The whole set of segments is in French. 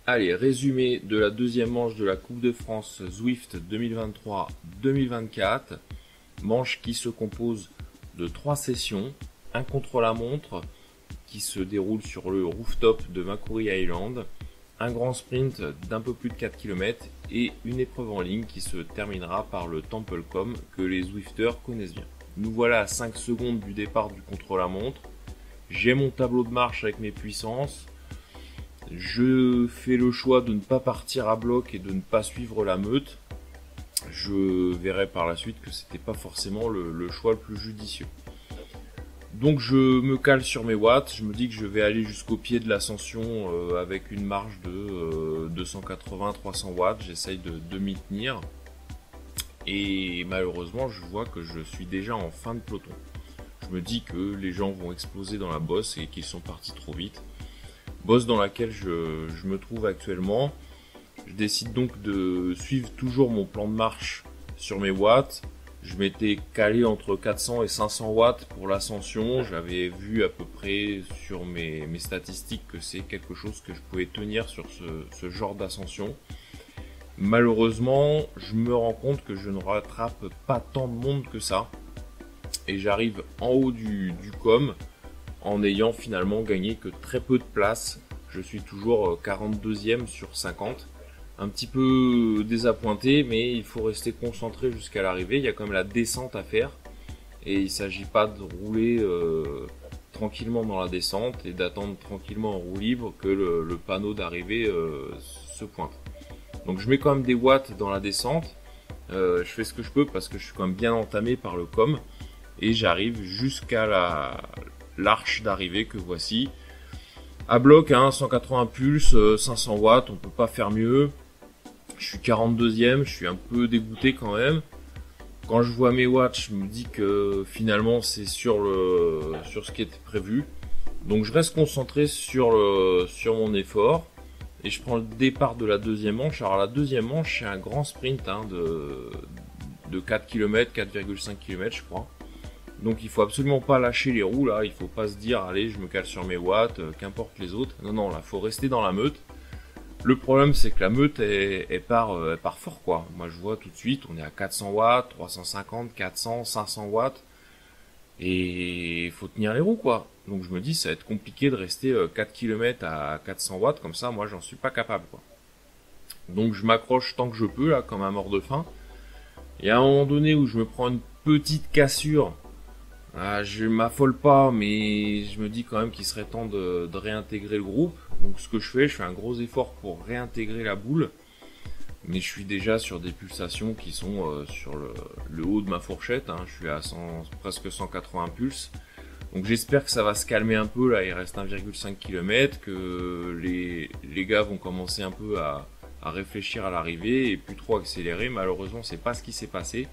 Allez, résumé de la deuxième manche de la Coupe de France Zwift 2023-2024. Manche qui se compose de 3 sessions, un contre-la-montre qui se déroule sur le rooftop de Macquarie Island, un grand sprint d'un peu plus de 4 km et une épreuve en ligne qui se terminera par le TempleCom que les Zwifters connaissent bien. Nous voilà à 5 secondes du départ du contre-la-montre. J'ai mon tableau de marche avec mes puissances. Je fais le choix de ne pas partir à bloc et de ne pas suivre la meute. Je verrai par la suite que c'était pas forcément le choix le plus judicieux. Donc je me cale sur mes watts, je me dis que je vais aller jusqu'au pied de l'ascension avec une marge de 280-300 watts, j'essaye de m'y tenir. Et malheureusement je vois que je suis déjà en fin de peloton. Je me dis que les gens vont exploser dans la bosse et qu'ils sont partis trop vite. Bosse dans laquelle je me trouve actuellement. Je décide donc de suivre toujours mon plan de marche sur mes watts. Je m'étais calé entre 400 et 500 watts pour l'ascension. J'avais vu à peu près sur mes statistiques que c'est quelque chose que je pouvais tenir sur ce genre d'ascension. Malheureusement, je me rends compte que je ne rattrape pas tant de monde que ça. Et j'arrive en haut du com en ayant finalement gagné que très peu de place. Je suis toujours 42e sur 50. Un petit peu désappointé, mais il faut rester concentré jusqu'à l'arrivée. Il y a quand même la descente à faire. Et il ne s'agit pas de rouler tranquillement dans la descente et d'attendre tranquillement en roue libre que le panneau d'arrivée se pointe. Donc je mets quand même des watts dans la descente. Je fais ce que je peux parce que je suis quand même bien entamé par le com. Et j'arrive jusqu'à l'arche d'arrivée que voici. À bloc, 180 pulses, 500 watts, on peut pas faire mieux. Je suis 42e, je suis un peu dégoûté quand même. Quand je vois mes watts, je me dis que finalement c'est sur ce qui était prévu. Donc je reste concentré sur mon effort. Et je prends le départ de la deuxième manche. Alors la deuxième manche, c'est un grand sprint de 4 km, 4,5 km je crois. Donc il faut absolument pas lâcher les roues là, il faut pas se dire allez je me cale sur mes watts, qu'importe les autres. Non, là faut rester dans la meute. Le problème c'est que la meute elle part fort quoi. Moi je vois tout de suite, on est à 400 watts, 350, 400, 500 watts. Et il faut tenir les roues quoi. Donc je me dis ça va être compliqué de rester 4 km à 400 watts comme ça, moi j'en suis pas capable quoi. Donc je m'accroche tant que je peux là comme un mort de faim. Et à un moment donné où je me prends une petite cassure, je m'affole pas, mais je me dis quand même qu'il serait temps de réintégrer le groupe. Donc ce que je fais un gros effort pour réintégrer la boule. Mais je suis déjà sur des pulsations qui sont sur le haut de ma fourchette. Je suis à presque 180 pulses. Donc j'espère que ça va se calmer un peu. Là, il reste 1,5 km, que les gars vont commencer un peu à réfléchir à l'arrivée et plus trop accélérer. Malheureusement, c'est pas ce qui s'est passé.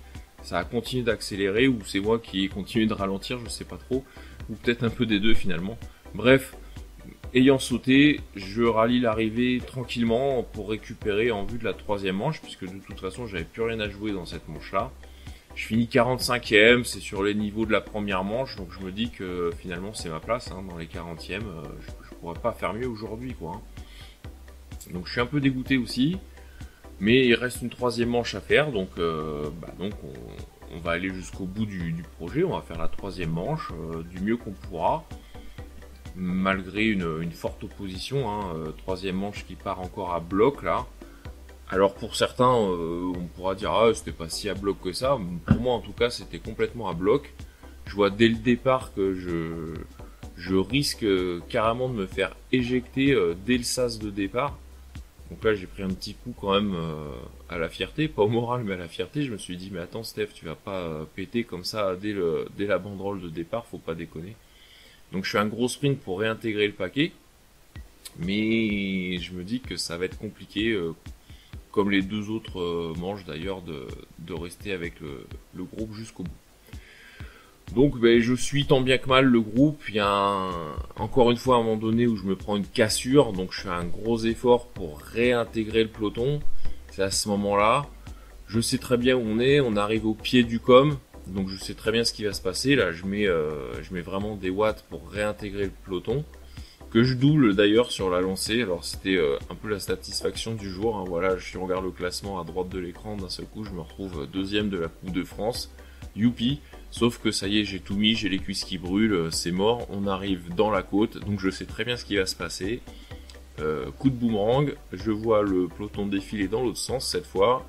Ça a continué d'accélérer ou c'est moi qui ai continué de ralentir, je sais pas trop, ou peut-être un peu des deux finalement. Bref, ayant sauté, je rallie l'arrivée tranquillement pour récupérer en vue de la troisième manche, puisque de toute façon j'avais plus rien à jouer dans cette manche-là. Je finis 45e, c'est sur les niveaux de la première manche, donc je me dis que finalement c'est ma place dans les 40e. Je pourrais pas faire mieux aujourd'hui quoi. Donc je suis un peu dégoûté aussi. Mais il reste une troisième manche à faire, donc on va aller jusqu'au bout du projet, on va faire la troisième manche du mieux qu'on pourra, malgré une forte opposition, troisième manche qui part encore à bloc là. Alors pour certains, on pourra dire c'était pas si à bloc que ça, pour moi en tout cas c'était complètement à bloc. Je vois dès le départ que je risque carrément de me faire éjecter dès le sas de départ. Donc là j'ai pris un petit coup quand même à la fierté, pas au moral mais à la fierté. Je me suis dit mais attends Steph, tu vas pas péter comme ça dès la banderole de départ, faut pas déconner. Donc je fais un gros sprint pour réintégrer le paquet, mais je me dis que ça va être compliqué, comme les deux autres manches d'ailleurs, de rester avec le groupe jusqu'au bout. Donc je suis tant bien que mal le groupe. Il y a encore une fois à un moment donné où je me prends une cassure, donc je fais un gros effort pour réintégrer le peloton. C'est à ce moment-là, je sais très bien où on arrive au pied du com, donc je sais très bien ce qui va se passer. Là je mets vraiment des watts pour réintégrer le peloton. que je double d'ailleurs sur la lancée. Alors c'était un peu la satisfaction du jour, hein. Voilà, si on regarde le classement à droite de l'écran, d'un seul coup je me retrouve deuxième de la Coupe de France. Youpi. Sauf que ça y est, j'ai tout mis, j'ai les cuisses qui brûlent, c'est mort, on arrive dans la côte, donc je sais très bien ce qui va se passer. Coup de boomerang, je vois le peloton défiler dans l'autre sens cette fois.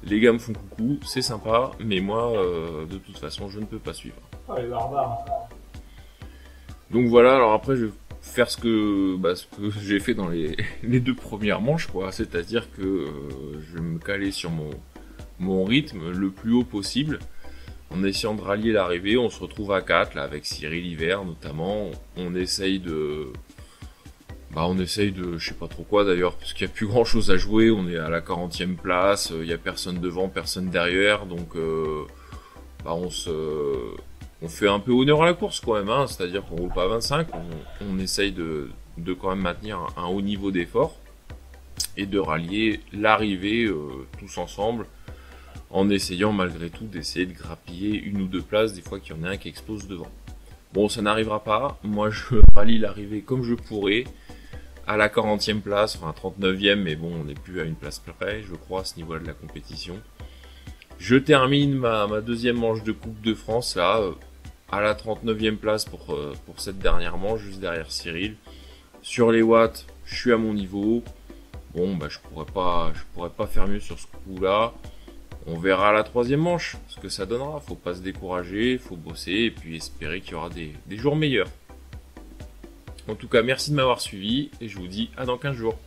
Les gars me font coucou, c'est sympa, mais moi, de toute façon, je ne peux pas suivre. Oh, les barbares. Donc voilà, alors après, je vais faire ce que j'ai fait dans les 2 premières manches, quoi. C'est-à-dire que je vais me caler sur mon rythme le plus haut possible. En essayant de rallier l'arrivée, on se retrouve à 4, là, avec Cyril Hiver notamment. On essaye de, je sais pas trop quoi d'ailleurs, parce qu'il n'y a plus grand chose à jouer. On est à la 40e place, il n'y a personne devant, personne derrière, donc on fait un peu honneur à la course quand même, hein. C'est-à-dire qu'on roule pas à 25, on essaye de quand même maintenir un haut niveau d'effort et de rallier l'arrivée tous ensemble, en essayant malgré tout d'essayer de grappiller 1 ou 2 places, des fois qu'il y en a un qui explose devant. Bon, ça n'arrivera pas, moi je rallie l'arrivée comme je pourrais, à la 40e place, enfin 39e, mais bon, on n'est plus à une place près, je crois, à ce niveau-là de la compétition. Je termine ma 2e manche de Coupe de France, là, à la 39e place pour cette dernière manche, juste derrière Cyril. Sur les watts, je suis à mon niveau. Bon, je pourrais pas faire mieux sur ce coup-là. On verra la 3e manche, ce que ça donnera. Faut pas se décourager, faut bosser et puis espérer qu'il y aura des jours meilleurs. En tout cas, merci de m'avoir suivi et je vous dis à dans 15 jours.